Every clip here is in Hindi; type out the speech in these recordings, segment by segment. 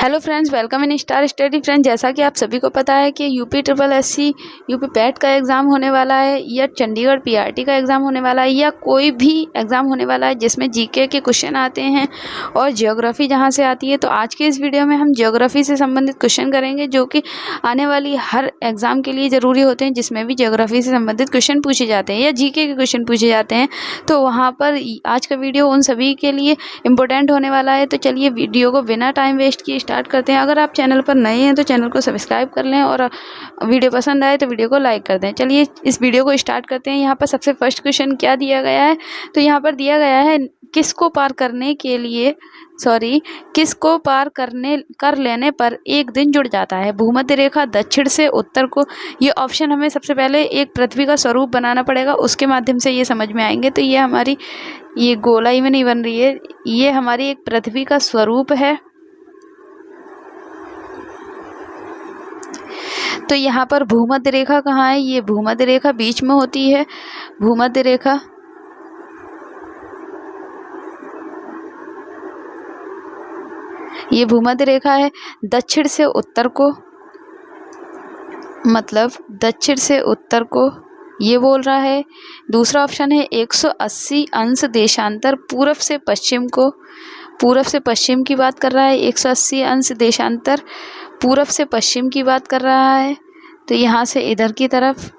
Hello friends, welcome in star study. Friends, जैसा कि आप सभी को पता है कि UP triple SC UP PAT का एग्ज़ाम होने वाला है, या चंडीगढ़ पीआरटी का एग्ज़ाम होने वाला है, या कोई भी एग्ज़ाम होने वाला है जिसमें जीके के क्वेश्चन आते हैं और ज्योग्राफी जहां से आती है। तो आज के इस वीडियो में हम ज्योग्राफी से संबंधित क्वेश्चन करेंगे, जो कि आने वाली हर एग्ज़ाम के लिए ज़रूरी होते हैं, जिसमें भी ज्योग्राफी से संबंधित क्वेश्चन पूछे जाते हैं या जीके के क्वेश्चन पूछे जाते हैं। तो वहाँ पर आज का वीडियो उन सभी के लिए इम्पोर्टेंट होने वाला है। तो चलिए वीडियो को बिना टाइम वेस्ट किए स्टार्ट करते हैं। अगर आप चैनल पर नए हैं तो चैनल को सब्सक्राइब कर लें, और वीडियो पसंद आए तो वीडियो को लाइक कर दें। चलिए इस वीडियो को स्टार्ट करते हैं। यहाँ पर सबसे फर्स्ट क्वेश्चन क्या दिया गया है, तो यहाँ पर दिया गया है किसको पार कर लेने पर एक दिन जुड़ जाता है। भूमध्य रेखा दक्षिण से उत्तर को, ये ऑप्शन हमें सबसे पहले एक पृथ्वी का स्वरूप बनाना पड़ेगा, उसके माध्यम से ये समझ में आएंगे। तो ये हमारी ये गोलाई में नहीं बन रही है, ये हमारी एक पृथ्वी का स्वरूप है। तो यहाँ पर भूमध्य रेखा कहाँ है, ये भूमध्य रेखा बीच में होती है। भूमध्य रेखा ये भूमध्य रेखा है। दक्षिण से उत्तर को, मतलब दक्षिण से उत्तर को ये बोल रहा है। दूसरा ऑप्शन है 180 अंश देशांतर पूर्व से पश्चिम को, पूर्व से पश्चिम की बात कर रहा है। 180 अंश देशांतर पूर्व से पश्चिम की बात कर रहा है, तो यहाँ से इधर की तरफ।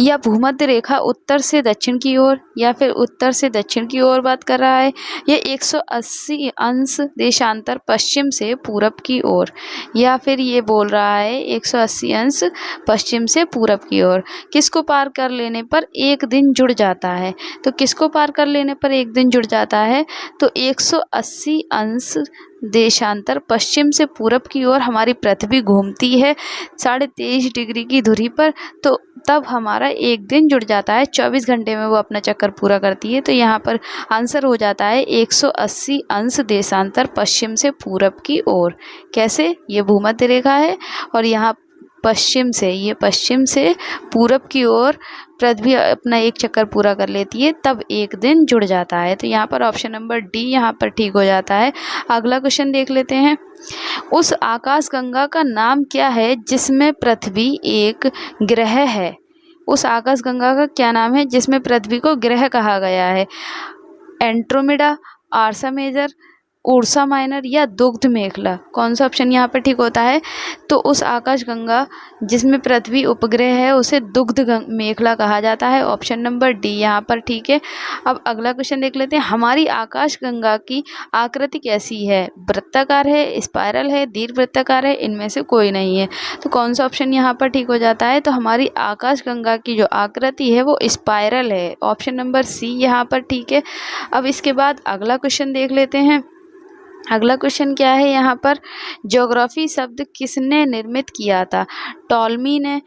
या भूमध्य रेखा उत्तर से दक्षिण की ओर, या फिर उत्तर से दक्षिण की ओर बात कर रहा है। ये 180 अंश देशांतर पश्चिम से पूरब की ओर, या फिर ये बोल रहा है 180 अंश पश्चिम से पूरब की ओर। किसको पार कर लेने पर एक दिन जुड़ जाता है, तो किसको पार कर लेने पर एक दिन जुड़ जाता है, तो 180 अंश देशांतर पश्चिम से पूरब की ओर हमारी पृथ्वी घूमती है 23.5 डिग्री की धुरी पर, तो तब हमारा एक दिन जुड़ जाता है। 24 घंटे में वो अपना चक्कर पूरा करती है। तो यहाँ पर आंसर हो जाता है 180 अंश देशांतर पश्चिम से पूरब की ओर। कैसे, ये भूमध्य रेखा है और यहाँ पश्चिम से, ये पश्चिम से पूरब की ओर पृथ्वी अपना एक चक्कर पूरा कर लेती है, तब एक दिन जुड़ जाता है। तो यहाँ पर ऑप्शन नंबर डी यहाँ पर ठीक हो जाता है। अगला क्वेश्चन देख लेते हैं। उस आकाशगंगा का नाम क्या है जिसमें पृथ्वी एक ग्रह है। उस आकाशगंगा का क्या नाम है जिसमें पृथ्वी को ग्रह कहा गया है। एंड्रोमेडा, आर्सा मेजर, उर्सा माइनर, या दुग्ध मेखला। कौन सा ऑप्शन यहाँ पर ठीक होता है, तो उस आकाशगंगा जिसमें पृथ्वी उपग्रह है उसे दुग्ध मेखला कहा जाता है। ऑप्शन नंबर डी यहाँ पर ठीक है। अब अगला क्वेश्चन देख लेते हैं। हमारी आकाशगंगा की आकृति कैसी है, वृत्ताकार है, स्पाइरल है, दीर्घवृत्ताकार है, इनमें से कोई नहीं है। तो कौन सा ऑप्शन यहाँ पर ठीक हो जाता है, तो हमारी आकाशगंगा की जो आकृति है वो स्पाइरल है। ऑप्शन नंबर सी यहाँ पर ठीक है। अब इसके बाद अगला क्वेश्चन देख लेते हैं। अगला क्वेश्चन क्या है यहाँ पर, ज्योग्राफी शब्द किसने निर्मित किया था। टॉलमी ने,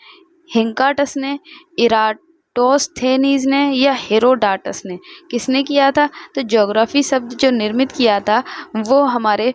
हिंकाटस ने, इराटोस्थेनीज ने, या हेरोडाटस ने। किसने किया था, तो ज्योग्राफी शब्द जो निर्मित किया था वो हमारे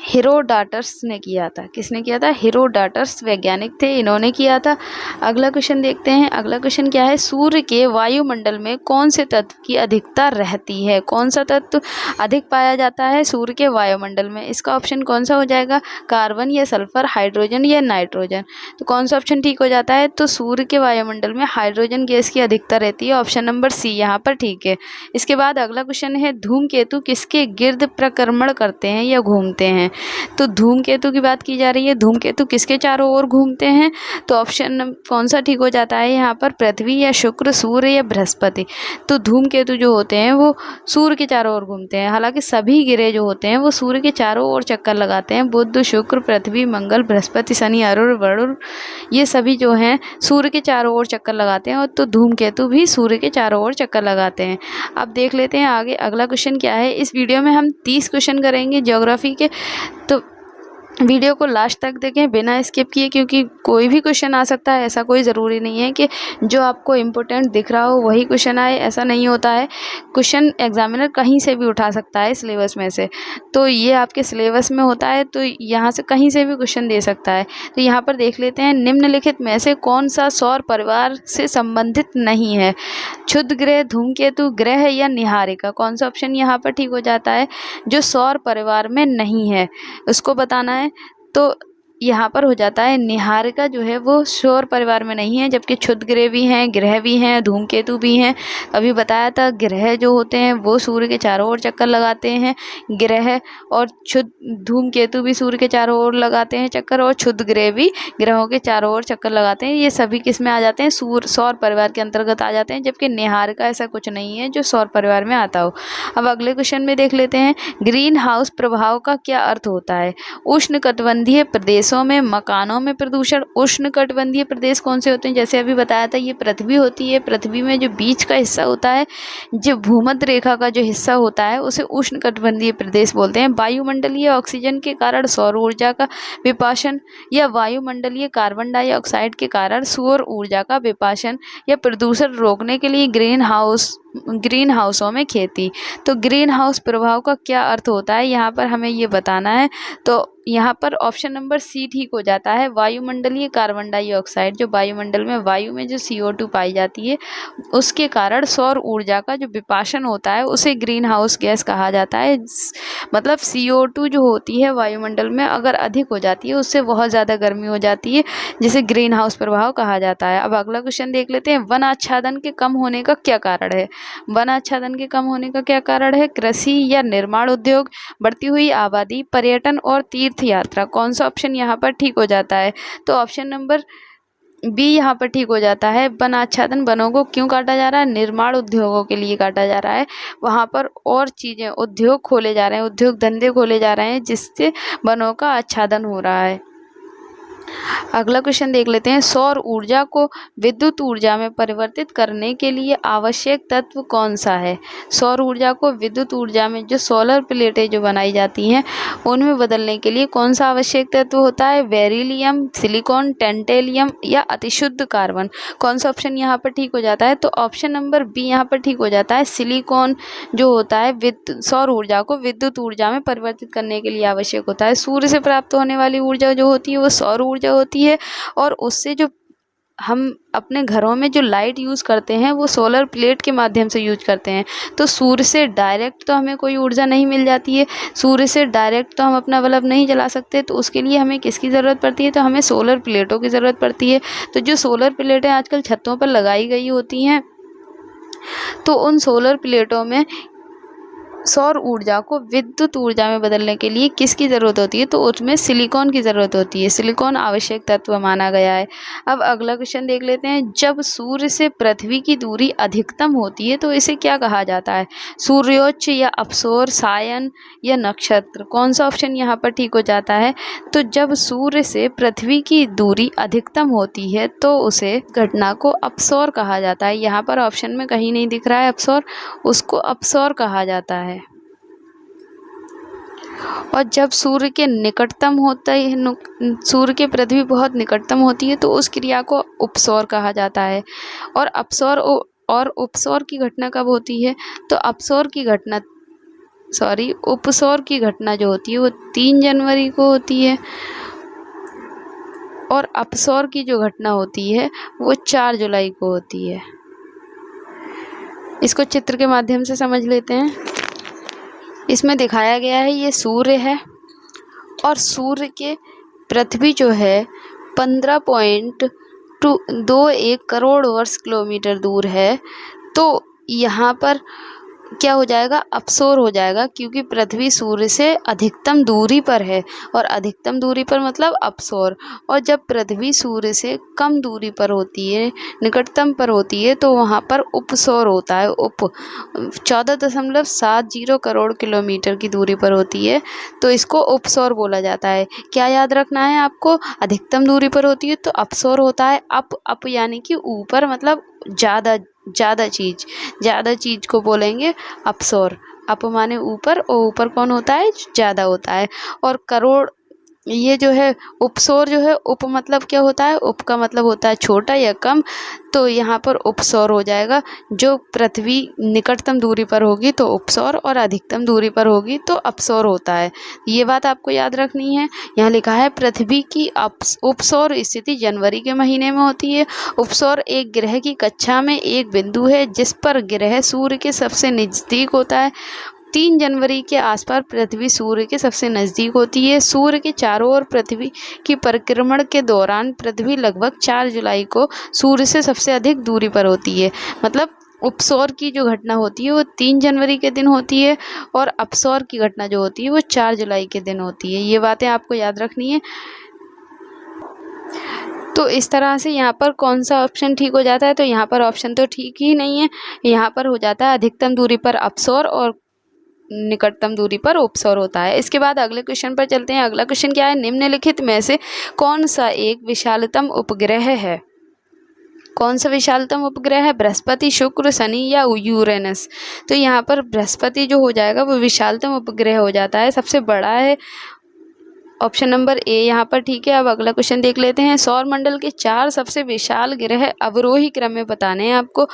हेरोडाटस ने किया था। किसने किया था, हेरोडाटस वैज्ञानिक थे, इन्होंने किया था। अगला क्वेश्चन देखते हैं। अगला क्वेश्चन क्या है, सूर्य के वायुमंडल में कौन से तत्व की अधिकता रहती है। कौन सा तत्व अधिक पाया जाता है सूर्य के वायुमंडल में। इसका ऑप्शन कौन सा हो जाएगा, कार्बन या सल्फर, हाइड्रोजन या नाइट्रोजन। तो कौन सा ऑप्शन ठीक हो जाता है, तो सूर्य के वायुमंडल में हाइड्रोजन गैस की अधिकता रहती है। ऑप्शन नंबर सी यहाँ पर ठीक है। इसके बाद अगला क्वेश्चन है, धूमकेतु किसके गिर्द प्रक्रमण करते हैं या घूमते हैं। तो धूमकेतु की बात की जा रही है। धूमकेतु किसके चारों ओर घूमते हैं, तो ऑप्शन कौन सा ठीक हो जाता है यहाँ पर, पृथ्वी या शुक्र, सूर्य या बृहस्पति। तो धूमकेतु जो होते हैं वो सूर्य के चारों ओर घूमते हैं। हालांकि सभी ग्रह जो होते हैं वो सूर्य के चारों ओर चक्कर लगाते हैं। बुध, शुक्र, पृथ्वी, मंगल, बृहस्पति, शनि, अरुण, वरुण, ये सभी जो हैं सूर्य के चारों ओर चक्कर लगाते हैं, और तो धूमकेतु भी सूर्य के चारों ओर चक्कर लगाते हैं। अब देख लेते हैं आगे अगला क्वेश्चन क्या है। इस वीडियो में हम 30 क्वेश्चन करेंगे ज्योग्राफी के। तो वीडियो को लास्ट तक देखें बिना स्किप किए, क्योंकि कोई भी क्वेश्चन आ सकता है। ऐसा कोई ज़रूरी नहीं है कि जो आपको इम्पोर्टेंट दिख रहा हो वही क्वेश्चन आए, ऐसा नहीं होता है। क्वेश्चन एग्जामिनर कहीं से भी उठा सकता है सिलेबस में से, तो ये आपके सिलेबस में होता है, तो यहाँ से कहीं से भी क्वेश्चन दे सकता है। तो यहाँ पर देख लेते हैं, निम्नलिखित में से कौन सा सौर परिवार से संबंधित नहीं है? क्षुद्र ग्रह, धूमकेतु, ग्रह या निहारिका? कौन सा ऑप्शन यहाँ पर ठीक हो जाता है जो सौर परिवार में नहीं है, उसको बताना है। तो यहाँ पर हो जाता है निहारिका जो है वो सौर परिवार में नहीं है, जबकि क्षुद्र ग्रह भी हैं, ग्रह भी हैं, धूमकेतु भी हैं। अभी बताया था ग्रह जो होते हैं वो सूर्य के चारों ओर चक्कर लगाते हैं, ग्रह और धूमकेतु भी सूर्य के चारों ओर लगाते हैं चक्कर, और क्षुद्र ग्रह भी ग्रहों के चारों ओर चक्कर लगाते हैं। ये सभी किस में आ जाते हैं? सौर परिवार के अंतर्गत आ जाते हैं, जबकि निहारिका ऐसा कुछ नहीं है जो सौर परिवार में आता हो। अब अगले क्वेश्चन में देख लेते हैं, ग्रीन हाउस प्रभाव का क्या अर्थ होता है? उष्णकटिबंधीय प्रदेशों में मकानों में प्रदूषण। उष्णकटिबंधीय प्रदेश कौन से होते हैं? जैसे अभी बताया था, ये पृथ्वी होती है। पृथ्वी में जो बीच का हिस्सा होता है, जो भूमध्य रेखा का जो हिस्सा होता है, उसे उष्णकटिबंधीय प्रदेश बोलते हैं। वायुमंडलीय ऑक्सीजन के कारण सौर ऊर्जा का विपाशन, या वायुमंडलीय कार्बन डाइऑक्साइड के कारण सौर ऊर्जा का विपाशन, या प्रदूषण रोकने के लिए ग्रीन हाउसों में खेती। तो ग्रीन हाउस प्रभाव का क्या अर्थ होता है, यहाँ पर हमें ये बताना है। तो यहाँ पर ऑप्शन नंबर सी ठीक हो जाता है, वायुमंडलीय कार्बन डाइऑक्साइड। जो वायुमंडल में, वायु में जो CO2 पाई जाती है, उसके कारण सौर ऊर्जा का जो विपाशन होता है उसे ग्रीन हाउस गैस कहा जाता है। मतलब CO2 जो होती है वायुमंडल में अगर अधिक हो जाती है, उससे बहुत ज़्यादा गर्मी हो जाती है, जिसे ग्रीन हाउस प्रभाव कहा जाता है। अब अगला क्वेश्चन देख लेते हैं, वन आच्छादन के कम होने का क्या कारण है? वन आच्छादन के कम होने का क्या कारण है? कृषि या निर्माण उद्योग, बढ़ती हुई आबादी, पर्यटन और तीर्थ यात्रा। कौन सा ऑप्शन यहाँ पर ठीक हो जाता है? तो ऑप्शन नंबर बी यहाँ पर ठीक हो जाता है। वन आच्छादन वनों को क्यों काटा जा रहा है? निर्माण उद्योगों के लिए काटा जा रहा है। वहाँ पर और चीज़ें, उद्योग खोले जा रहे हैं, उद्योग धंधे खोले जा रहे हैं, जिससे वनों का आच्छादन हो रहा है। अगला क्वेश्चन देख लेते हैं, सौर ऊर्जा को विद्युत ऊर्जा में परिवर्तित करने के लिए आवश्यक तत्व कौन सा है? सौर ऊर्जा को विद्युत ऊर्जा में, जो सोलर प्लेटें जो बनाई जाती हैं उनमें बदलने के लिए कौन सा आवश्यक तत्व होता है? बेरिलियम, सिलिकॉन, टेंटेलियम या अतिशुद्ध कार्बन? कौन सा ऑप्शन यहाँ पर ठीक हो जाता है? तो ऑप्शन नंबर बी यहाँ पर ठीक हो जाता है। सिलिकॉन जो होता है सौर ऊर्जा को विद्युत ऊर्जा में परिवर्तित करने के लिए आवश्यक होता है। सूर्य से प्राप्त होने वाली ऊर्जा जो होती है वो सौर ऊर्जा होती है, और उससे जो हम अपने घरों में जो लाइट यूज़ करते हैं वो सोलर प्लेट के माध्यम से यूज करते हैं। तो सूर्य से डायरेक्ट तो हमें कोई ऊर्जा नहीं मिल जाती है, सूर्य से डायरेक्ट तो हम अपना बल्ब नहीं जला सकते, तो उसके लिए हमें किसकी ज़रूरत पड़ती है? तो हमें सोलर प्लेटों की ज़रूरत पड़ती है। तो जो सोलर प्लेटें आजकल छतों पर लगाई गई होती हैं, तो उन सोलर प्लेटों में सौर ऊर्जा को विद्युत ऊर्जा में बदलने के लिए किसकी ज़रूरत होती है? तो उसमें सिलिकॉन की ज़रूरत होती है। सिलिकॉन आवश्यक तत्व माना गया है। अब अगला क्वेश्चन देख लेते हैं, जब सूर्य से पृथ्वी की दूरी अधिकतम होती है तो इसे क्या कहा जाता है? सूर्योच्च या अपसौर, सायन या नक्षत्र? कौन सा ऑप्शन यहाँ पर ठीक हो जाता है? तो जब सूर्य से पृथ्वी की दूरी अधिकतम होती है तो उसे घटना को अपसौर कहा जाता है। यहाँ पर ऑप्शन में कहीं नहीं दिख रहा है अपसौर, उसको अपसौर कहा जाता है। और जब सूर्य के निकटतम होता है, सूर्य के पृथ्वी बहुत निकटतम होती है, तो उस क्रिया को उपसौर कहा जाता है। और अपसौर और उपसौर की घटना कब होती है? तो उपसौर की घटना जो होती है वो 3 जनवरी को होती है, और अपसौर की जो घटना होती है वो 4 जुलाई को होती है। इसको चित्र के माध्यम से समझ लेते हैं। इसमें दिखाया गया है, ये सूर्य है, और सूर्य के पृथ्वी जो है 15.21 करोड़ वर्ष किलोमीटर दूर है। तो यहाँ पर क्या हो जाएगा? अपसौर हो जाएगा, क्योंकि पृथ्वी सूर्य से अधिकतम दूरी पर है, और अधिकतम दूरी पर मतलब अपसौर। और जब पृथ्वी सूर्य से कम दूरी पर होती है, निकटतम पर होती है, तो वहाँ पर उपसौर होता है। 14.70 करोड़ किलोमीटर की दूरी पर होती है, तो इसको उपसौर बोला जाता है। क्या याद रखना है आपको? अधिकतम दूरी पर होती है तो अपसौर होता है। अप यानी कि ऊपर, मतलब ज़्यादा चीज़ को बोलेंगे अपसौर। अप माने ऊपर, और ऊपर कौन होता है? ज़्यादा होता है। और करोड़ ये जो है उपसौर जो है, उप मतलब क्या होता है, उप का मतलब होता है छोटा या कम, तो यहाँ पर उपसौर हो जाएगा। जो पृथ्वी निकटतम दूरी पर होगी तो उपसौर, और अधिकतम दूरी पर होगी तो अपसौर होता है। ये बात आपको याद रखनी है। यहाँ लिखा है पृथ्वी की उपसौर स्थिति जनवरी के महीने में होती है। उपसौर एक ग्रह की कक्षा में एक बिंदु है जिस पर ग्रह सूर्य के सबसे नज़दीक होता है। 3 जनवरी के आसपास पृथ्वी सूर्य के सबसे नज़दीक होती है। सूर्य के चारों ओर पृथ्वी की परिक्रमण के दौरान पृथ्वी लगभग 4 जुलाई को सूर्य से सबसे अधिक दूरी पर होती है। मतलब उपसौर की जो घटना होती है वो 3 जनवरी के दिन होती है, और अपसौर की घटना जो होती है वो 4 जुलाई के दिन होती है। ये बातें आपको याद रखनी है। तो इस तरह से यहाँ पर कौन सा ऑप्शन ठीक हो जाता है, तो यहाँ पर ऑप्शन तो ठीक ही नहीं है। यहाँ पर हो जाता है अधिकतम दूरी पर अपसौर और निकटतम दूरी पर उपसौर होता है। इसके बाद अगले क्वेश्चन पर चलते हैं। अगला क्वेश्चन क्या है, निम्नलिखित में से कौन सा एक विशालतम उपग्रह है। कौन सा विशालतम उपग्रह है, बृहस्पति, शुक्र, शनि या यूरेनस। तो यहाँ पर बृहस्पति जो हो जाएगा वो विशालतम उपग्रह हो जाता है, सबसे बड़ा है। ऑप्शन नंबर ए यहाँ पर ठीक है। अब अगला क्वेश्चन देख लेते हैं। सौर मंडल के 4 सबसे विशाल ग्रह अवरोही क्रम में बताने हैं आपको।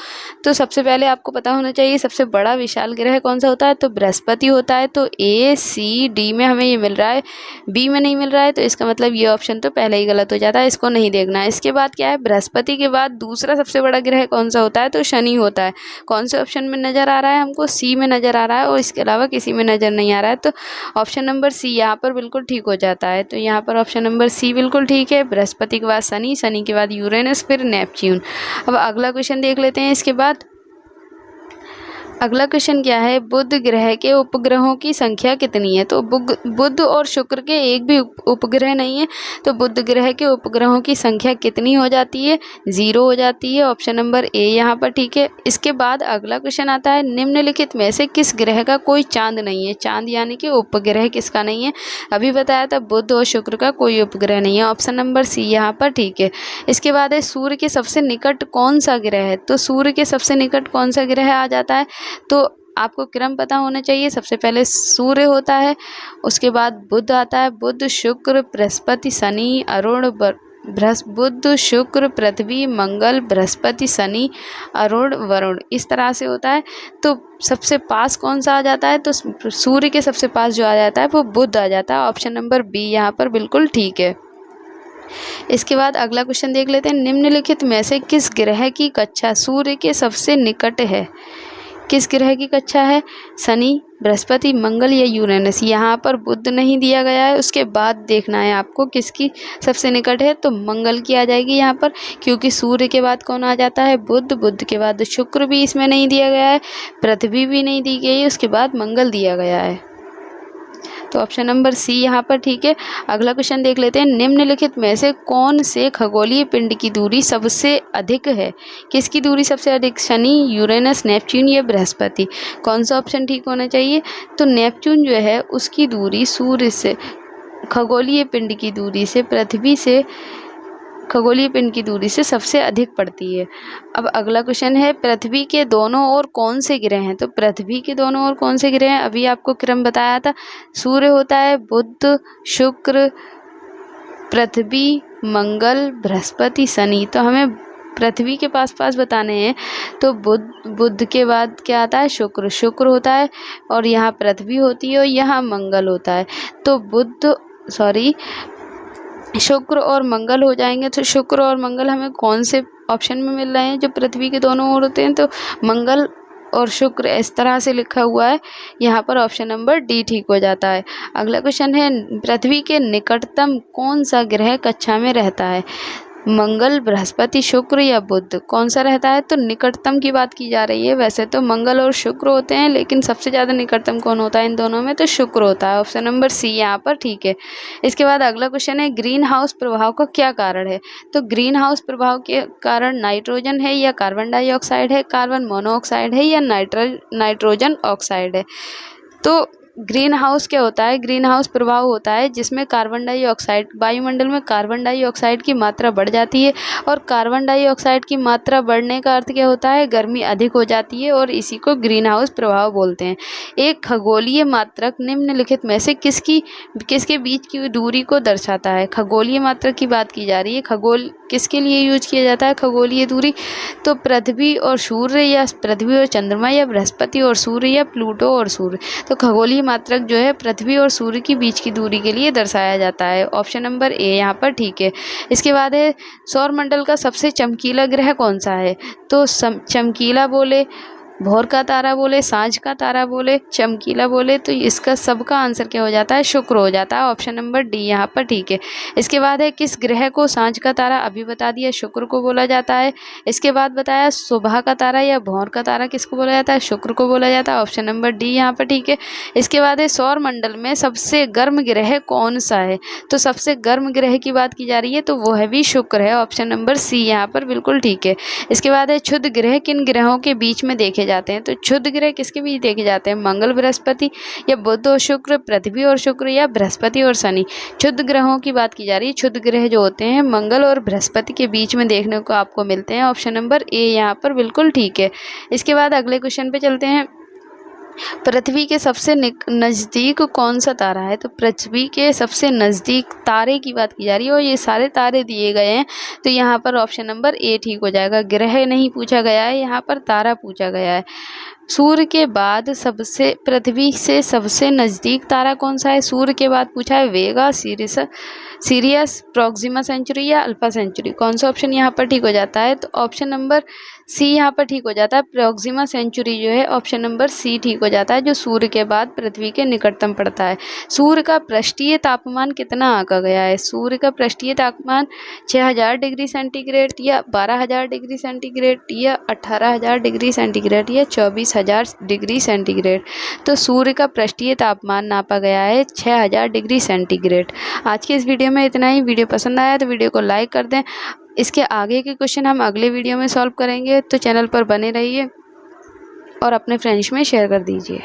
तो सबसे पहले आपको पता होना चाहिए सबसे बड़ा विशाल ग्रह कौन सा होता है, तो बृहस्पति होता है। तो ए सी डी में हमें ये मिल रहा है, बी में नहीं मिल रहा है, तो इसका मतलब ये ऑप्शन तो पहले ही गलत हो जाता है, इसको नहीं देखना है। इसके बाद क्या है, बृहस्पति के बाद दूसरा सबसे बड़ा ग्रह कौन सा होता है, तो शनि होता है। कौन से ऑप्शन में नज़र आ रहा है हमको, सी में नज़र आ रहा है, और इसके अलावा किसी में नज़र नहीं आ रहा है। तो ऑप्शन नंबर सी यहाँ पर बिल्कुल ठीक हो जाता है। तो यहाँ पर ऑप्शन नंबर सी बिल्कुल ठीक है। बृहस्पति के बाद शनि, शनि के बाद यूरेनस, फिर नेपच्यून। अब अगला क्वेश्चन देख लेते हैं। इसके बाद अगला क्वेश्चन क्या है, बुध ग्रह के उपग्रहों की संख्या कितनी है। तो बुध और शुक्र के एक भी उपग्रह नहीं है, तो बुध ग्रह के उपग्रहों की संख्या कितनी हो जाती है, 0 हो जाती है। ऑप्शन नंबर ए यहाँ पर ठीक है। इसके बाद अगला क्वेश्चन आता है, निम्नलिखित में से किस ग्रह का कोई चांद नहीं है। चांद यानी कि उपग्रह किसका नहीं है, अभी बताया था बुध और शुक्र का कोई उपग्रह नहीं है। ऑप्शन नंबर सी यहाँ पर ठीक है। इसके बाद है सूर्य के सबसे निकट कौन सा ग्रह है। तो सूर्य के सबसे निकट कौन सा ग्रह आ जाता है, तो आपको क्रम पता होना चाहिए। सबसे पहले सूर्य होता है, उसके बाद बुध आता है, बुध, शुक्र, बृहस्पति, शनि, अरुण, बुध, शुक्र, पृथ्वी, मंगल, बृहस्पति, शनि, अरुण, वरुण, इस तरह से होता है। तो सबसे पास कौन सा आ जाता है, तो सूर्य के सबसे पास जो आ जाता है वो बुध आ जाता है। ऑप्शन नंबर बी यहाँ पर बिल्कुल ठीक है। इसके बाद अगला क्वेश्चन देख लेते हैं। निम्नलिखित में से किस ग्रह की कक्षा सूर्य के सबसे निकट है। किस ग्रह की कक्षा है, शनि, बृहस्पति, मंगल या यूरेनस। यहाँ पर बुध नहीं दिया गया है, उसके बाद देखना है आपको किसकी सबसे निकट है, तो मंगल की आ जाएगी यहाँ पर, क्योंकि सूर्य के बाद कौन आ जाता है, बुध, बुध के बाद शुक्र भी इसमें नहीं दिया गया है, पृथ्वी भी नहीं दी गई है, उसके बाद मंगल दिया गया है। तो ऑप्शन नंबर सी यहाँ पर ठीक है। अगला क्वेश्चन देख लेते हैं। निम्नलिखित में से कौन से खगोलीय पिंड की दूरी सबसे अधिक है। किसकी दूरी सबसे अधिक, शनि, यूरेनस, नेपच्यून या बृहस्पति। कौन सा ऑप्शन ठीक होना चाहिए, तो नेपच्यून जो है उसकी दूरी सूर्य से, खगोलीय पिंड की दूरी से, पृथ्वी से, खगोलीय पिंड की दूरी से सबसे अधिक पड़ती है। अब अगला क्वेश्चन है, पृथ्वी के दोनों ओर कौन से ग्रह हैं। तो पृथ्वी के दोनों ओर कौन से ग्रह हैं, अभी आपको क्रम बताया था। सूर्य होता है, बुध, शुक्र, पृथ्वी, मंगल, बृहस्पति, शनि। तो हमें पृथ्वी के पास पास बताने हैं, तो बुध के बाद क्या आता है, शुक्र, शुक्र होता है, और यहाँ पृथ्वी होती है और यहाँ मंगल होता है। तो शुक्र और मंगल हो जाएंगे। तो शुक्र और मंगल हमें कौन से ऑप्शन में मिल रहे हैं, जो पृथ्वी के दोनों ओर होते हैं, तो मंगल और शुक्र इस तरह से लिखा हुआ है, यहाँ पर ऑप्शन नंबर डी ठीक हो जाता है। अगला क्वेश्चन है, पृथ्वी के निकटतम कौन सा ग्रह कक्षा में रहता है, मंगल, बृहस्पति, शुक्र या बुध। कौन सा रहता है, तो निकटतम की बात की जा रही है। वैसे तो मंगल और शुक्र होते हैं, लेकिन सबसे ज़्यादा निकटतम कौन होता है इन दोनों में, तो शुक्र होता है। ऑप्शन नंबर सी यहाँ पर ठीक है। इसके बाद अगला क्वेश्चन है, ग्रीन हाउस प्रभाव का क्या कारण है। तो ग्रीन हाउस प्रभाव के कारण नाइट्रोजन है या कार्बन डाइऑक्साइड है, कार्बन मोनोऑक्साइड है या नाइट्रोजन ऑक्साइड है। तो ग्रीन हाउस क्या होता है? ग्रीन हाउस प्रभाव होता है जिसमें कार्बन डाइऑक्साइड, वायुमंडल में कार्बन डाइऑक्साइड की मात्रा बढ़ जाती है और कार्बन डाइऑक्साइड की मात्रा बढ़ने का अर्थ क्या होता है? गर्मी अधिक हो जाती है और इसी को ग्रीन हाउस प्रभाव बोलते हैं। एक खगोलीय मात्रक निम्नलिखित में से किसके बीच की दूरी को दर्शाता है? खगोलीय मात्रक की बात की जा रही है। खगोल किसके लिए यूज किया जाता है खगोलीय दूरी? तो पृथ्वी और सूर्य, या पृथ्वी और चंद्रमा, या बृहस्पति और सूर्य, या प्लूटो और सूर्य। तो खगोलीय मात्रक जो है पृथ्वी और सूर्य की बीच की दूरी के लिए दर्शाया जाता है। ऑप्शन नंबर ए यहाँ पर ठीक है। इसके बाद है सौरमंडल का सबसे चमकीला ग्रह कौन सा है? तो चमकीला बोले, भोर का तारा बोले, सांझ का तारा बोले, चमकीला बोले, तो इसका सबका आंसर क्या हो जाता है? शुक्र हो जाता है। ऑप्शन नंबर डी यहाँ पर ठीक है। इसके बाद है किस ग्रह को सांझ का तारा, अभी बता दिया, शुक्र को बोला जाता है। इसके बाद बताया सुबह का तारा या भोर का तारा किसको बोला जाता है? शुक्र को बोला जाता है। ऑप्शन नंबर डी यहाँ पर ठीक है। इसके बाद है सौर मंडल में सबसे गर्म ग्रह कौन सा है? तो सबसे गर्म ग्रह की बात की जा रही है तो वो है भी शुक्र है। ऑप्शन नंबर सी यहाँ पर बिल्कुल ठीक है। इसके बाद है क्षुद्र ग्रह किन ग्रहों के बीच में देखे जाते हैं? तो क्षुद्र ग्रह किसके बीच देखे जाते हैं? मंगल बृहस्पति, या बुध और शुक्र, पृथ्वी और शुक्र, या बृहस्पति और शनि। क्षुद्र ग्रहों की बात की जा रही है। क्षुद्र ग्रह जो होते हैं मंगल और बृहस्पति के बीच में देखने को आपको मिलते हैं। ऑप्शन नंबर ए यहाँ पर बिल्कुल ठीक है। इसके बाद अगले क्वेश्चन पे चलते हैं। पृथ्वी के सबसे नज़दीक कौन सा तारा है? तो पृथ्वी के सबसे नज़दीक तारे की बात की जा रही है और ये सारे तारे दिए गए हैं, तो यहाँ पर ऑप्शन नंबर ए ठीक हो जाएगा। ग्रह नहीं पूछा गया है, यहाँ पर तारा पूछा गया है। सूर्य के बाद पृथ्वी से सबसे नज़दीक तारा कौन सा है? सूर्य के बाद पूछा है वेगा, सीरियस, प्रॉक्सिमा सेंचुरी, या अल्फा सेंचुरी। कौन सा ऑप्शन यहाँ पर ठीक हो जाता है? तो ऑप्शन नंबर सी यहाँ पर ठीक हो जाता है। प्रॉक्सिमा सेंचुरी जो है ऑप्शन नंबर सी ठीक हो जाता है, जो सूर्य के बाद पृथ्वी के निकटतम पड़ता है। सूर्य का पृष्ठीय तापमान कितना आंका गया है? सूर्य का पृष्ठीय तापमान 6000 डिग्री सेंटीग्रेड, या 12000 डिग्री सेंटीग्रेड, या 18000 डिग्री सेंटीग्रेड, या 24000 डिग्री सेंटीग्रेड। तो सूर्य का पृष्ठीय तापमान नापा गया है 6000 डिग्री सेंटीग्रेड। आज के इस वीडियो में इतना ही। वीडियो पसंद आया तो वीडियो को लाइक कर दें। इसके आगे के क्वेश्चन हम अगले वीडियो में सॉल्व करेंगे, तो चैनल पर बने रहिए और अपने फ्रेंड्स में शेयर कर दीजिए।